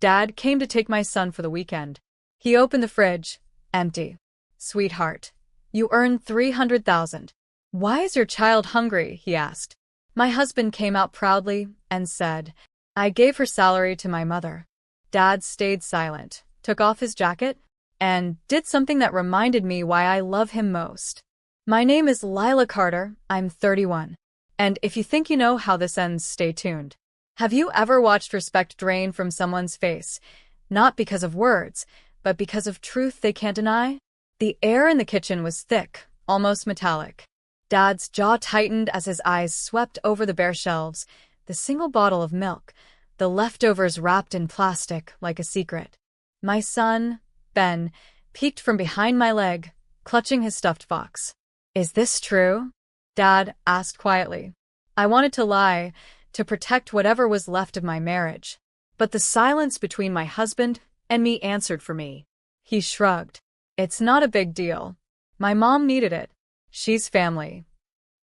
Dad came to take my son for the weekend. He opened the fridge. Empty. Sweetheart, you earned 300,000. Why is your child hungry? He asked. My husband came out proudly and said, I gave her salary to my mother. Dad stayed silent, took off his jacket, and did something that reminded me why I love him most. My name is Lila Carter, I'm 31. And if you think you know how this ends, stay tuned. Have you ever watched respect drain from someone's face? Not because of words, but because of truth they can't deny? The air in the kitchen was thick, almost metallic. Dad's jaw tightened as his eyes swept over the bare shelves, the single bottle of milk, the leftovers wrapped in plastic like a secret. My son, Ben, peeked from behind my leg, clutching his stuffed fox. Is this true? Dad asked quietly. I wanted to lie, to protect whatever was left of my marriage. But the silence between my husband and me answered for me. He shrugged. It's not a big deal. My mom needed it. She's family.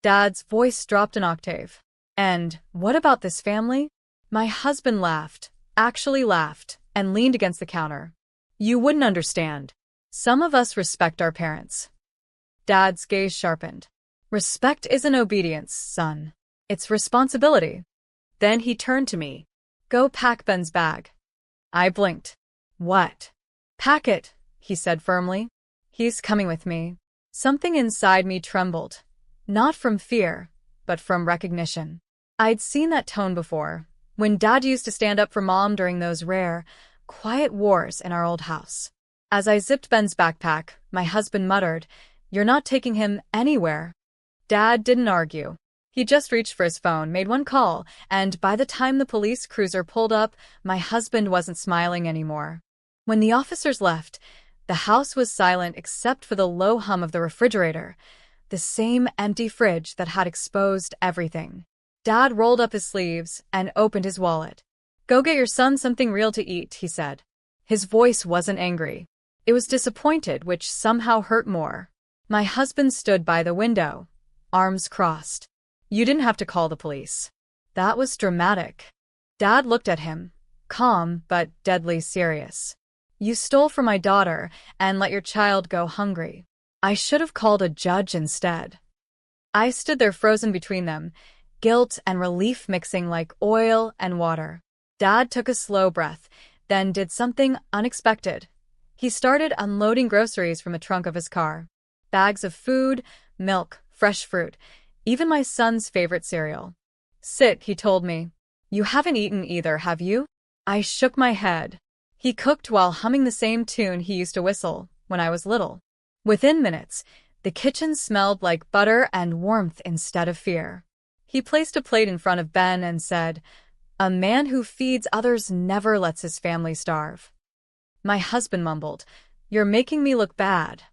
Dad's voice dropped an octave. And what about this family? My husband laughed, actually laughed, and leaned against the counter. You wouldn't understand. Some of us respect our parents. Dad's gaze sharpened. Respect isn't obedience, son. It's responsibility. Then he turned to me. Go pack Ben's bag. I blinked. What? Pack it, he said firmly. He's coming with me. Something inside me trembled. Not from fear, but from recognition. I'd seen that tone before, when Dad used to stand up for Mom during those rare, quiet wars in our old house. As I zipped Ben's backpack, my husband muttered, You're not taking him anywhere. Dad didn't argue. He just reached for his phone, made one call, and by the time the police cruiser pulled up, my husband wasn't smiling anymore. When the officers left, the house was silent except for the low hum of the refrigerator, the same empty fridge that had exposed everything. Dad rolled up his sleeves and opened his wallet. Go get your son something real to eat, he said. His voice wasn't angry. It was disappointed, which somehow hurt more. My husband stood by the window, arms crossed. You didn't have to call the police. That was dramatic. Dad looked at him, calm but deadly serious. You stole from my daughter and let your child go hungry. I should have called a judge instead. I stood there frozen between them, guilt and relief mixing like oil and water. Dad took a slow breath, then did something unexpected. He started unloading groceries from the trunk of his car. Bags of food, milk, fresh fruit, even my son's favorite cereal. Sit, he told me. You haven't eaten either, have you? I shook my head. He cooked while humming the same tune he used to whistle when I was little. Within minutes, the kitchen smelled like butter and warmth instead of fear. He placed a plate in front of Ben and said, A man who feeds others never lets his family starve. My husband mumbled, You're making me look bad.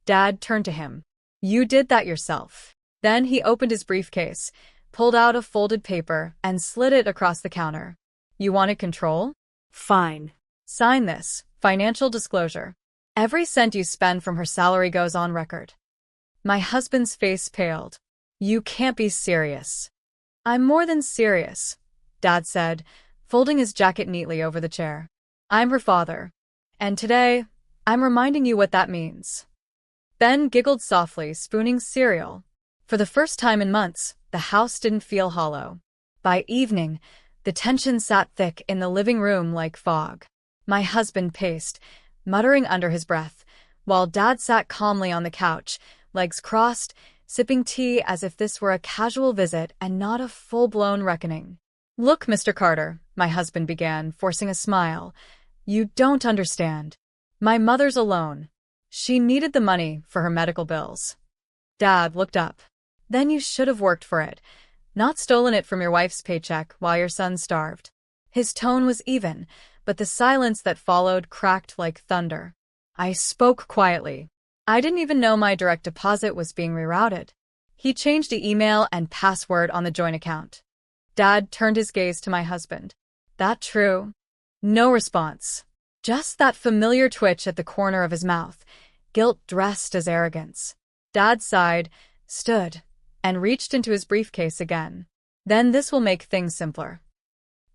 Dad turned to him. You did that yourself. Then he opened his briefcase, pulled out a folded paper, and slid it across the counter. You wanted control? Fine. Sign this, financial disclosure. Every cent you spend from her salary goes on record. My husband's face paled. You can't be serious. I'm more than serious, Dad said, folding his jacket neatly over the chair. I'm her father. And today, I'm reminding you what that means. Ben giggled softly, spooning cereal. For the first time in months, the house didn't feel hollow. By evening, the tension sat thick in the living room like fog. My husband paced, muttering under his breath, while Dad sat calmly on the couch, legs crossed, sipping tea as if this were a casual visit and not a full-blown reckoning. Look, Mr. Carter, my husband began, forcing a smile. You don't understand. My mother's alone. She needed the money for her medical bills. Dad looked up. Then you should have worked for it, not stolen it from your wife's paycheck while your son starved. His tone was even, but the silence that followed cracked like thunder. I spoke quietly. I didn't even know my direct deposit was being rerouted. He changed the email and password on the joint account. Dad turned his gaze to my husband. That true? No response. Just that familiar twitch at the corner of his mouth, guilt dressed as arrogance. Dad sighed, stood, and reached into his briefcase again. Then this will make things simpler.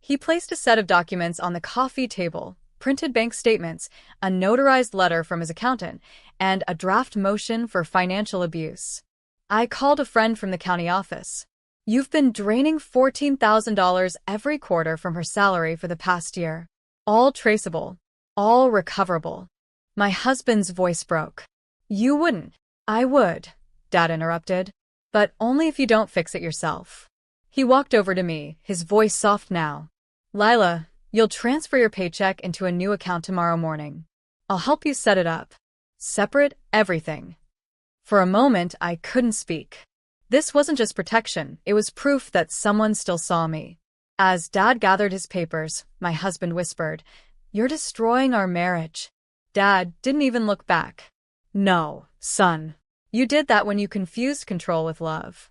He placed a set of documents on the coffee table, printed bank statements, a notarized letter from his accountant, and a draft motion for financial abuse. I called a friend from the county office. You've been draining $14,000 every quarter from her salary for the past year. All traceable. All recoverable. My husband's voice broke. You wouldn't. I would, Dad interrupted. But only if you don't fix it yourself. He walked over to me, his voice soft now. Lila, you'll transfer your paycheck into a new account tomorrow morning. I'll help you set it up. Separate everything. For a moment, I couldn't speak. This wasn't just protection, it was proof that someone still saw me. As Dad gathered his papers, my husband whispered, "You're destroying our marriage." Dad didn't even look back. "No, son. You did that when you confused control with love."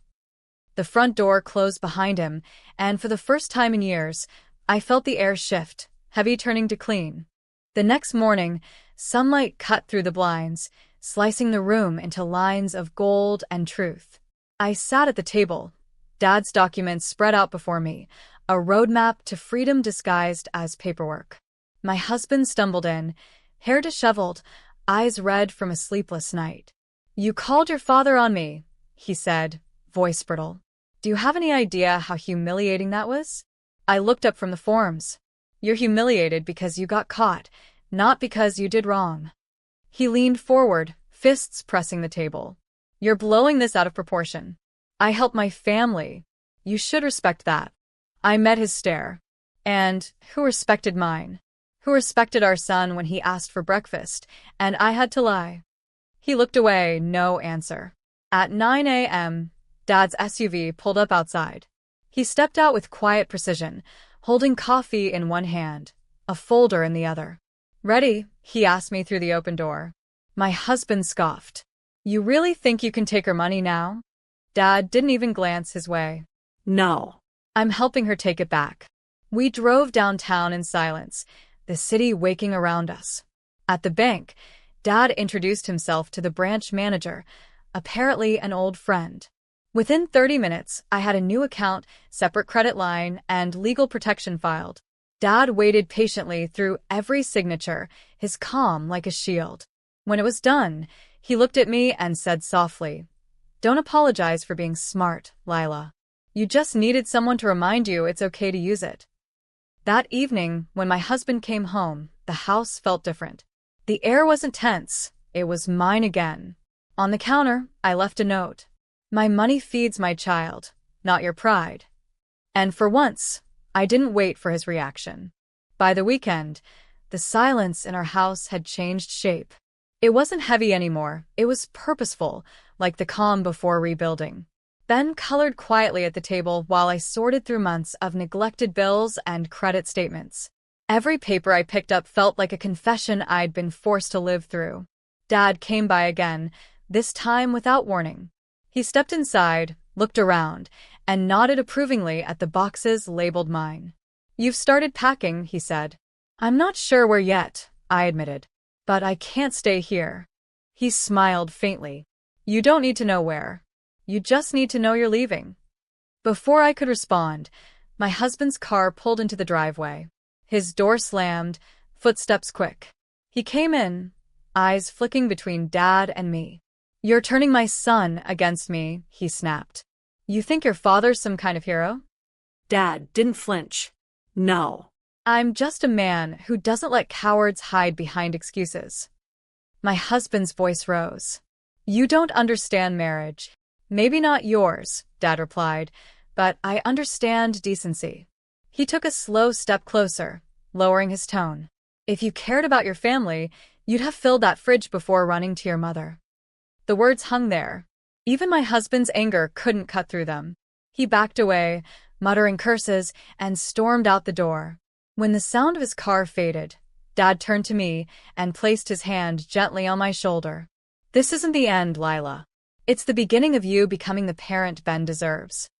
The front door closed behind him, and for the first time in years, I felt the air shift, heavy turning to clean. The next morning, sunlight cut through the blinds, slicing the room into lines of gold and truth. I sat at the table, Dad's documents spread out before me, a roadmap to freedom disguised as paperwork. My husband stumbled in, hair disheveled, eyes red from a sleepless night. "You called your father on me," he said, voice brittle. "Do you have any idea how humiliating that was?" I looked up from the forms. "You're humiliated because you got caught, not because you did wrong." He leaned forward, fists pressing the table. "You're blowing this out of proportion. I help my family. You should respect that." I met his stare. And who respected mine? Who respected our son when he asked for breakfast, and I had to lie? He looked away, no answer. At 9 a.m., Dad's SUV pulled up outside. He stepped out with quiet precision, holding coffee in one hand, a folder in the other. "Ready?" he asked me through the open door. My husband scoffed. "You really think you can take her money now?" Dad didn't even glance his way. "No. I'm helping her take it back." We drove downtown in silence, the city waking around us. At the bank, Dad introduced himself to the branch manager, apparently an old friend. Within 30 minutes, I had a new account, separate credit line, and legal protection filed. Dad waited patiently through every signature, his calm like a shield. When it was done, he looked at me and said softly, "Don't apologize for being smart, Lila. You just needed someone to remind you it's okay to use it." That evening, when my husband came home, the house felt different. The air wasn't tense, it was mine again. On the counter, I left a note. "My money feeds my child, not your pride." And for once, I didn't wait for his reaction. By the weekend, the silence in our house had changed shape. It wasn't heavy anymore, it was purposeful, like the calm before rebuilding. Ben colored quietly at the table while I sorted through months of neglected bills and credit statements. Every paper I picked up felt like a confession I'd been forced to live through. Dad came by again, this time without warning. He stepped inside, looked around, and nodded approvingly at the boxes labeled mine. "You've started packing," he said. "I'm not sure where yet," I admitted. "But I can't stay here." He smiled faintly. "You don't need to know where. You just need to know you're leaving." Before I could respond, my husband's car pulled into the driveway. His door slammed, footsteps quick. He came in, eyes flicking between Dad and me. "You're turning my son against me," he snapped. "You think your father's some kind of hero?" Dad didn't flinch. "No. I'm just a man who doesn't let cowards hide behind excuses." My husband's voice rose. "You don't understand marriage. Maybe not yours," Dad replied, "but I understand decency." He took a slow step closer, lowering his tone. "If you cared about your family, you'd have filled that fridge before running to your mother." The words hung there. Even my husband's anger couldn't cut through them. He backed away, muttering curses, and stormed out the door. When the sound of his car faded, Dad turned to me and placed his hand gently on my shoulder. "This isn't the end, Lila. It's the beginning of you becoming the parent Ben deserves."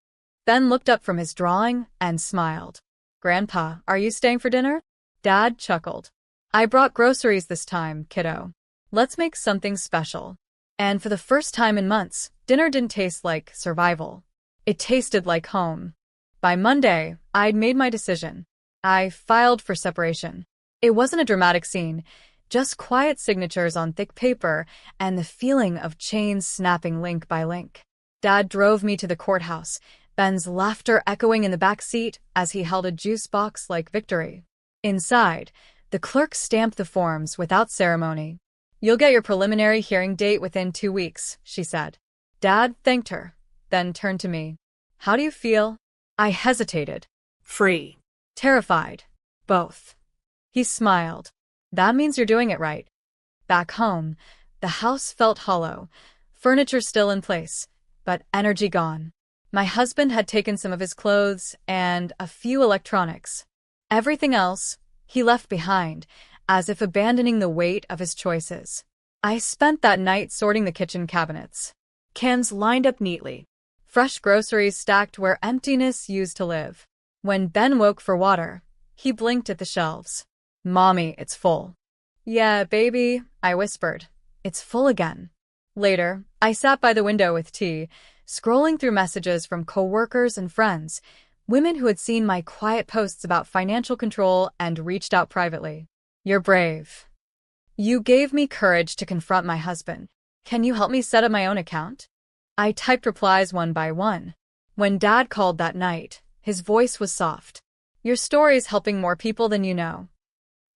Ben looked up from his drawing and smiled. "Grandpa, are you staying for dinner?" Dad chuckled. "I brought groceries this time, kiddo. Let's make something special." And for the first time in months, dinner didn't taste like survival. It tasted like home. By Monday, I'd made my decision. I filed for separation. It wasn't a dramatic scene, just quiet signatures on thick paper and the feeling of chains snapping link by link. Dad drove me to the courthouse, Ben's laughter echoing in the back seat as he held a juice box like victory. Inside, the clerk stamped the forms without ceremony. "You'll get your preliminary hearing date within 2 weeks," she said. Dad thanked her, then turned to me. "How do you feel?" I hesitated. Free. Terrified. Both. He smiled. "That means you're doing it right." Back home, the house felt hollow, furniture still in place, but energy gone. My husband had taken some of his clothes and a few electronics. Everything else, he left behind, as if abandoning the weight of his choices. I spent that night sorting the kitchen cabinets. Cans lined up neatly. Fresh groceries stacked where emptiness used to live. When Ben woke for water, he blinked at the shelves. "Mommy, it's full." "Yeah, baby," I whispered. "It's full again." Later, I sat by the window with tea, scrolling through messages from coworkers and friends, women who had seen my quiet posts about financial control and reached out privately. "You're brave. You gave me courage to confront my husband. Can you help me set up my own account?" I typed replies one by one. When Dad called that night, his voice was soft. "Your story's helping more people than you know."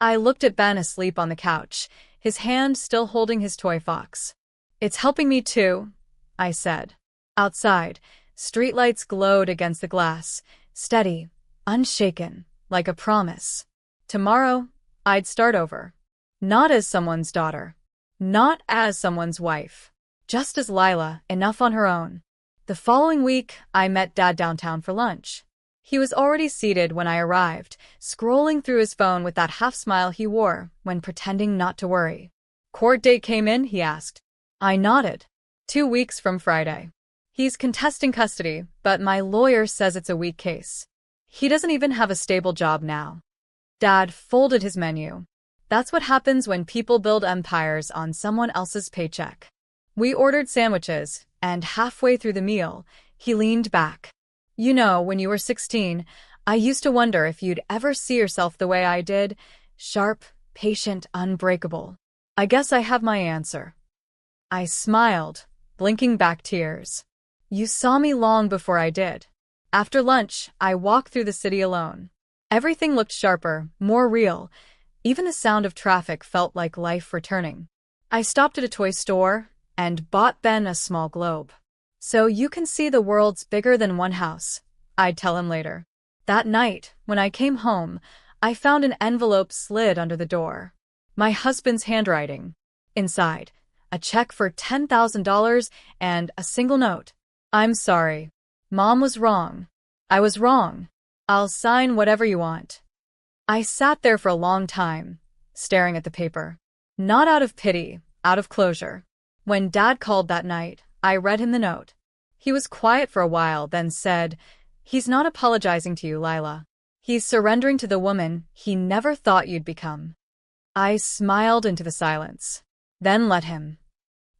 I looked at Ben asleep on the couch, his hand still holding his toy fox. "It's helping me too," I said. Outside, streetlights glowed against the glass, steady, unshaken, like a promise. Tomorrow, I'd start over. Not as someone's daughter. Not as someone's wife. Just as Lila, enough on her own. The following week, I met Dad downtown for lunch. He was already seated when I arrived, scrolling through his phone with that half-smile he wore when pretending not to worry. "Court date came in?" he asked. I nodded. 2 weeks from Friday. He's contesting custody, but my lawyer says it's a weak case. He doesn't even have a stable job now. Dad folded his menu. That's what happens when people build empires on someone else's paycheck. We ordered sandwiches, and halfway through the meal, he leaned back. "You know, when you were 16, I used to wonder if you'd ever see yourself the way I did, sharp, patient, unbreakable. I guess I have my answer." I smiled, blinking back tears. "You saw me long before I did." After lunch, I walked through the city alone. Everything looked sharper, more real. Even the sound of traffic felt like life returning. I stopped at a toy store and bought Ben a small globe. "So you can see the world's bigger than one house," I'd tell him later. That night, when I came home, I found an envelope slid under the door. My husband's handwriting. Inside, a check for $10,000 and a single note. "I'm sorry. Mom was wrong. I was wrong. I'll sign whatever you want." I sat there for a long time, staring at the paper. Not out of pity, out of closure. When Dad called that night, I read him the note. He was quiet for a while, then said, "He's not apologizing to you, Lila. He's surrendering to the woman he never thought you'd become." I smiled into the silence, then let him.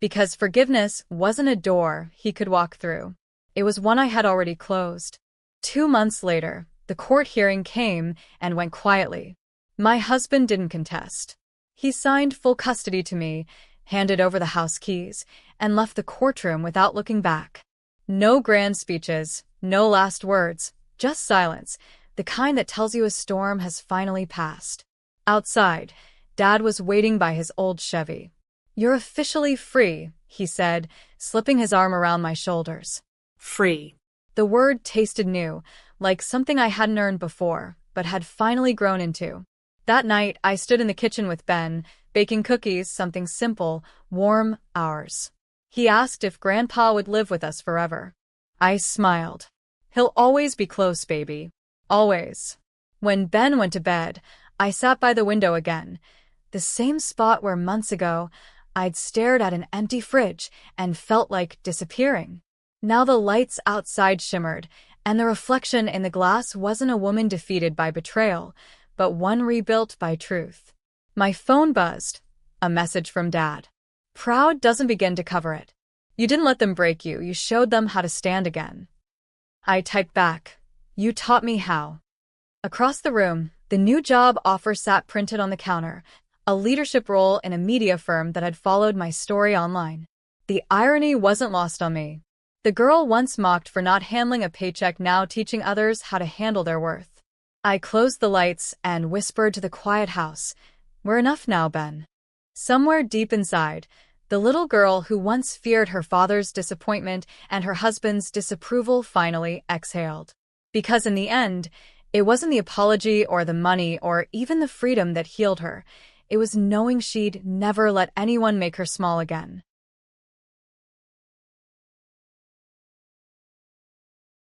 Because forgiveness wasn't a door he could walk through. It was one I had already closed. 2 months later, the court hearing came and went quietly. My husband didn't contest. He signed full custody to me, handed over the house keys, and left the courtroom without looking back. No grand speeches, no last words, just silence, the kind that tells you a storm has finally passed. Outside, Dad was waiting by his old Chevy. "You're officially free," he said, slipping his arm around my shoulders. Free. The word tasted new, like something I hadn't earned before, but had finally grown into. That night, I stood in the kitchen with Ben, baking cookies, something simple, warm, ours. He asked if Grandpa would live with us forever. I smiled. "He'll always be close, baby. Always." When Ben went to bed, I sat by the window again, the same spot where months ago I'd stared at an empty fridge and felt like disappearing. Now the lights outside shimmered, and the reflection in the glass wasn't a woman defeated by betrayal, but one rebuilt by truth. My phone buzzed. A message from Dad. "Proud doesn't begin to cover it. You didn't let them break you, you showed them how to stand again." I typed back, "You taught me how." Across the room, the new job offer sat printed on the counter, a leadership role in a media firm that had followed my story online. The irony wasn't lost on me. The girl once mocked for not handling a paycheck now teaching others how to handle their worth. I closed the lights and whispered to the quiet house, "We're enough now, Ben." Somewhere deep inside, the little girl who once feared her father's disappointment and her husband's disapproval finally exhaled. Because in the end, it wasn't the apology or the money or even the freedom that healed her. It was knowing she'd never let anyone make her small again.